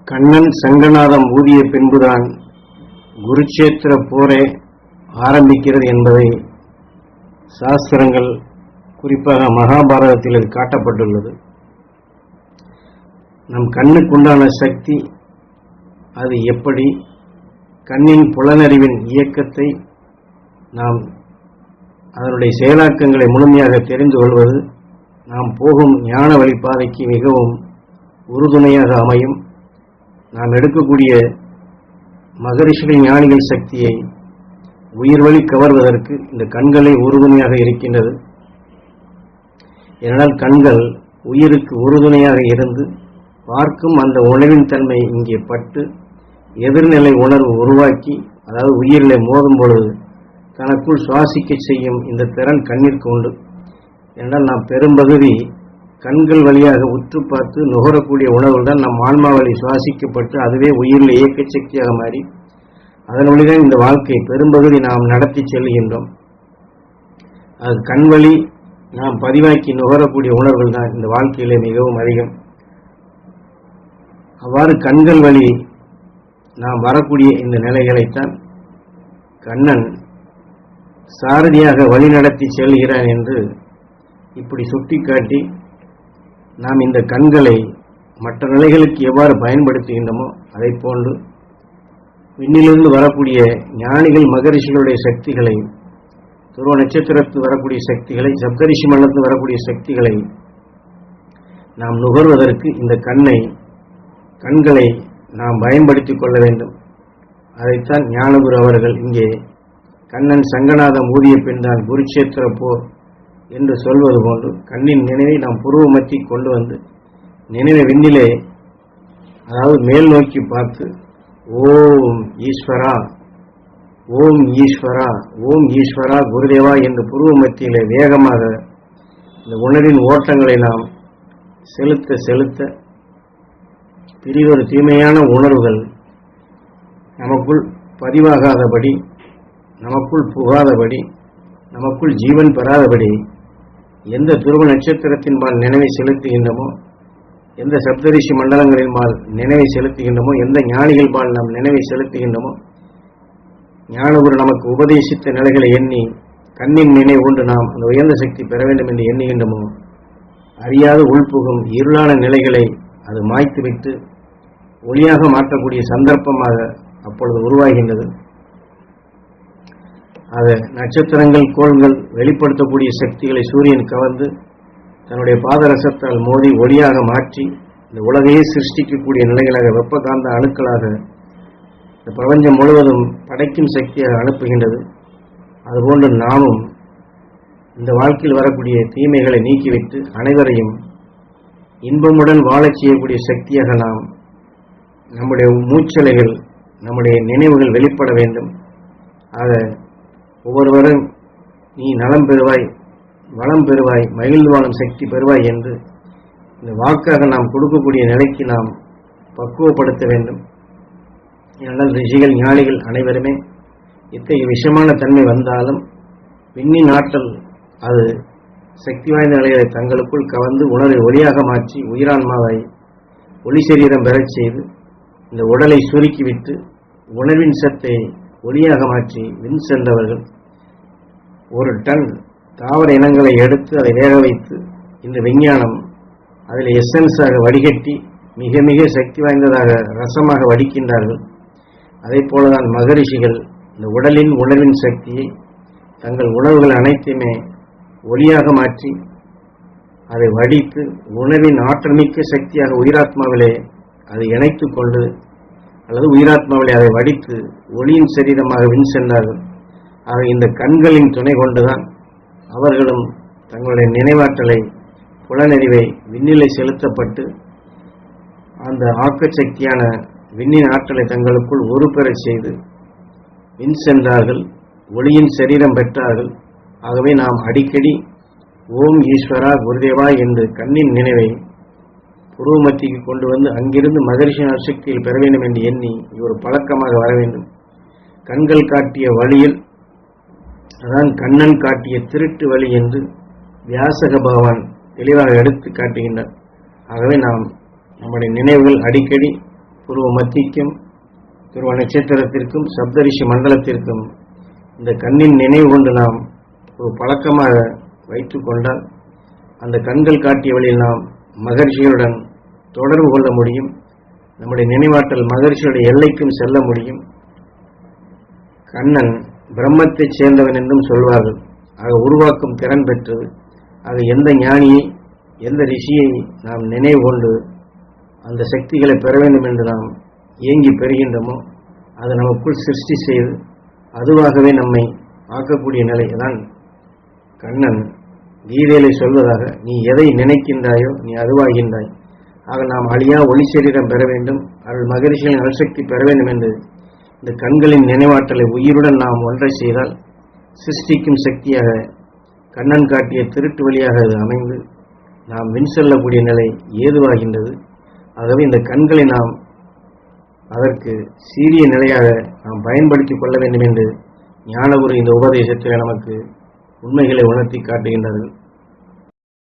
கண்ணன் சங்கநாதம் ஊதிய பின்புதான் குருட்சேத்திர போரே ஆரம்பிக்கிறது என்பதை சாஸ்திரங்கள், குறிப்பாக மகாபாரதத்தில் இது காட்டப்பட்டுள்ளது. நம் கண்ணுக்குண்டான சக்தி அது எப்படி, கண்ணின் புலனறிவின் இயக்கத்தை நாம் அதனுடைய செயலாக்கங்களை முழுமையாக தெரிந்து கொள்வது நாம் போகும் ஞான வழிபாதைக்கு மிகவும் உறுதுணையாக அமையும். நாம் எடுக்கக்கூடிய மகரிஷிகள் ஞானிகள் சக்தியை உயிர் வழி கவர்வதற்கு இந்த கண்களை உறுதுணையாக இருக்கின்றது. ஏனென்றால் கண்கள் உயிருக்கு உறுதுணையாக இருந்து பார்க்கும் அந்த உணர்வின் தன்மை இங்கே பட்டு எதிர்நிலை உணர்வு உருவாக்கி, அதாவது உயிரிலே மோதும் பொழுது தனக்குள் சுவாசிக்க செய்யும் இந்த திறன் கண்ணிற்கு உண்டு. ஏனென்றால் நாம் பெரும்பகுதி கண்கள் வழியாக உற்று பார்த்து நுகரக்கூடிய உணர்வுகள் தான் நம் ஆன்மா வழி சுவாசிக்கப்பட்டு அதுவே உயிரில் இயக்க சக்தியாக மாறி அதன் வழிதான் இந்த வாழ்க்கை பெரும்பகுதி நாம் நடத்தி செல்கின்றோம். அது கண் வழி நாம் பதிவாக்கி நுகரக்கூடிய உணர்வுகள் தான் இந்த வாழ்க்கையிலே மிகவும் அதிகம். அவ்வாறு கண்கள் வழி நாம் வரக்கூடிய இந்த நிலைகளைத்தான் கண்ணன் சாரதியாக வழிநடத்தி செல்கிறான் என்று இப்படி சுட்டிக்காட்டி, நாம் இந்த கண்களை மற்ற நிலைகளுக்கு எவ்வாறு பயன்படுத்துகின்றோமோ அதை போன்று விண்ணிலிருந்து வரக்கூடிய ஞானிகள் மகரிஷிகளுடைய சக்திகளை, துருவ நட்சத்திரத்தில் வரக்கூடிய சக்திகளை, சப்தரிஷி மண்டலத்தில் வரக்கூடிய சக்திகளை நாம் நுகர்வதற்கு இந்த கண்களை நாம் பயன்படுத்திக் கொள்ள வேண்டும். அதைத்தான் ஞானகுரு அவர்கள் இங்கே கண்ணன் சங்கநாதம் ஊதிய பின்தான் குருட்சேத்திர போர் என்று சொல்வது போன்று கண்ணின் நினைவை நாம் புருவ மத்தி கொண்டு வந்து நினைவை விண்ணிலே, அதாவது மேல் நோக்கி பார்த்து ஓம் ஈஸ்வரா, ஓம் ஈஸ்வரா, ஓம் ஈஸ்வரா குருதேவா என்று புருவ மத்தியிலே வேகமாக இந்த உணர்வின் ஓட்டங்களை நாம் செலுத்த செலுத்த பிரிவொரு தீமையான உணர்வுகள் நமக்குள் பதிவாகாதபடி, நமக்குள் புகாதபடி, நமக்குள் ஜீவன் பெறாதபடி எந்த துருவ நட்சத்திரத்தின்பால் நினைவை செலுத்துகின்றமோ, எந்த சப்தரிஷி மண்டலங்களின்பால் நினைவை செலுத்துகின்றமோ, எந்த ஞானிகள்பால் நாம் நினைவை செலுத்துகின்றமோ, ஞானகுரு நமக்கு உபதேசித்த நிலைகளை எண்ணி கண்ணின் நினைவு கொண்டு நாம் அந்த உயர்ந்த சக்தி பெற வேண்டும் என்று எண்ணுகின்றமோ, அறியாது உள்புகும் இருளான நிலைகளை அது மாய்த்துவிட்டு ஒளியாக மாற்றக்கூடிய சந்தர்ப்பமாக அப்பொழுது உருவாகின்றது. அது நட்சத்திரங்கள், கோள்கள் வெளிப்படுத்தக்கூடிய சக்திகளை சூரியன் கவர்ந்து தன்னுடைய பாதரசத்தால் மோதி ஒளியாக மாற்றி இந்த உலகையே சிருஷ்டிக்கக்கூடிய நிலைகளாக வெப்பகாந்த அணுக்களாக இந்த பிரபஞ்சம் முழுவதும் படைக்கும் சக்தியாக அனுப்புகின்றது. அதுபோன்று நாமும் இந்த வாழ்க்கையில் வரக்கூடிய தீமைகளை நீக்கிவிட்டு அனைவரையும் இன்பமுடன் வாழச் செய்யக்கூடிய சக்தியாக நாம் நம்முடைய மூச்சலைகள், நம்முடைய நினைவுகள் வெளிப்பட வேண்டும். ஆக ஒவ்வொருவரும் நீ நலம் பெறுவாய், வளம் பெறுவாய், மகிழ்ந்து வாழும் சக்தி பெறுவாய் என்று இந்த வாக்காக நாம் கொடுக்கக்கூடிய நிலைக்கு நாம் பக்குவப்படுத்த வேண்டும். ஏனென்றால் ரிஷிகள், ஞானிகள் அனைவருமே இத்தகைய விஷமான தன்மை வந்தாலும் விண்ணின் ஆற்றல் அது சக்தி வாய்ந்த நிலைகளை தங்களுக்குள் கவர்ந்து உணர்வை ஒளியாக மாற்றி உயிரான்மாவை ஒளி சரீரம் பெறச் செய்து இந்த உடலை சுருக்கிவிட்டு உணர்வின் சத்தை ஒளியாக மாற்றி விண் சென்றவர்கள். ஒரு டன் தாவர இனங்களை எடுத்து அதை வேக வைத்து இந்த விஞ்ஞானம் அதில் எசன்ஸாக வடிகட்டி மிக மிக சக்தி வாய்ந்ததாக ரசமாக வடிக்கின்றார்கள். அதே போலதான் மகரிஷிகள் இந்த உடலின் உணர்வின் சக்தியை தங்கள் உணவுகள் அனைத்தையுமே ஒளியாக மாற்றி அதை வடித்து உணவின் ஆற்றல் மிக்க சக்தியாக உயிராத்மாவிலே அதை இணைத்து கொண்டு அல்லது உயிராத்மாவிலே அதை வடித்து ஒளியின் சரீரமாக விண் சென்றார்கள். ஆக இந்த கண்களின் துணை கொண்டுதான் அவர்களும் தங்களுடைய நினைவாற்றலை, புலனறிவை விண்ணிலை செலுத்தப்பட்டு அந்த ஆக்கச்சக்தியான விண்ணின் ஆற்றலை தங்களுக்குள் ஒருபெறச் செய்து விண் சென்றார்கள், ஒளியின் சரீரம் பெற்றார்கள். ஆகவே நாம் அடிக்கடி ஓம் ஈஸ்வரா குருதேவா என்று கண்ணின் நினைவை புருவமத்திக்கு கொண்டு வந்து அங்கிருந்து மகரிஷி சக்தியில் பெற வேண்டும் என்று எண்ணி ஒரு பழக்கமாக வர வேண்டும். கண்கள் காட்டிய வழியில், அதான் கண்ணன் காட்டிய திருட்டு வழி என்று வியாசக பகவான் தெளிவாக எடுத்து காட்டுகின்றார். ஆகவே நாம் நம்முடைய நினைவுகள் அடிக்கடி புருவ மத்திக்கும் துருவ நட்சத்திரத்திற்கும் சப்தரிஷி மண்டலத்திற்கும் இந்த கண்ணின் நினைவு கொண்டு நாம் ஒரு பழக்கமாக வைத்துக் கொண்டால் அந்த கண்கள் காட்டிய வழியில் நாம் மகர்ஷிகளுடன் தொடர்பு கொள்ள முடியும். நம்முடைய நினைவாற்றல் மகர்ஷியுடைய எல்லைக்கும் செல்ல முடியும். கண்ணன் பிரம்மத்தைச் சேர்ந்தவன் என்றும் சொல்வார்கள். ஆக உருவாக்கும் திறன் பெற்றது. ஆக எந்த ஞானியை எந்த ரிஷியை நாம் நினைவு கொண்டு அந்த சக்திகளை பெற வேண்டும் என்று நாம் ஏங்கி பெறுகின்றோமோ அது நமக்குள் சிருஷ்டி செய்து அதுவாகவே நம்மை ஆக்கக்கூடிய நிலை தான் கண்ணன் கீதையிலே சொல்வதாக, நீ எதை நினைக்கின்றாயோ நீ அதுவாகின்றாய். ஆக நாம் அழியா ஒளி சரீரம் பெற வேண்டும், அருள் மகரிஷிகளின் நல்சக்தி பெற வேண்டும் என்று இந்த கண்களின் நினைவாற்றலை உயிருடன் நாம் ஒன்றை செய்தால் சிருஷ்டிக்கும் சக்தியாக கண்ணன் காட்டிய திருட்டு வழியாக அது அமைந்து நாம் வின் செல்லக்கூடிய நிலை ஏதுவாகின்றது. ஆகவே இந்த கண்களை நாம் அதற்கு சீரிய நிலையாக நாம் பயன்படுத்திக் கொள்ள வேண்டும் என்று ஞானகுரு இந்த உபதேசத்தில் நமக்கு உண்மைகளை உணர்த்தி காட்டுகின்றார்கள்.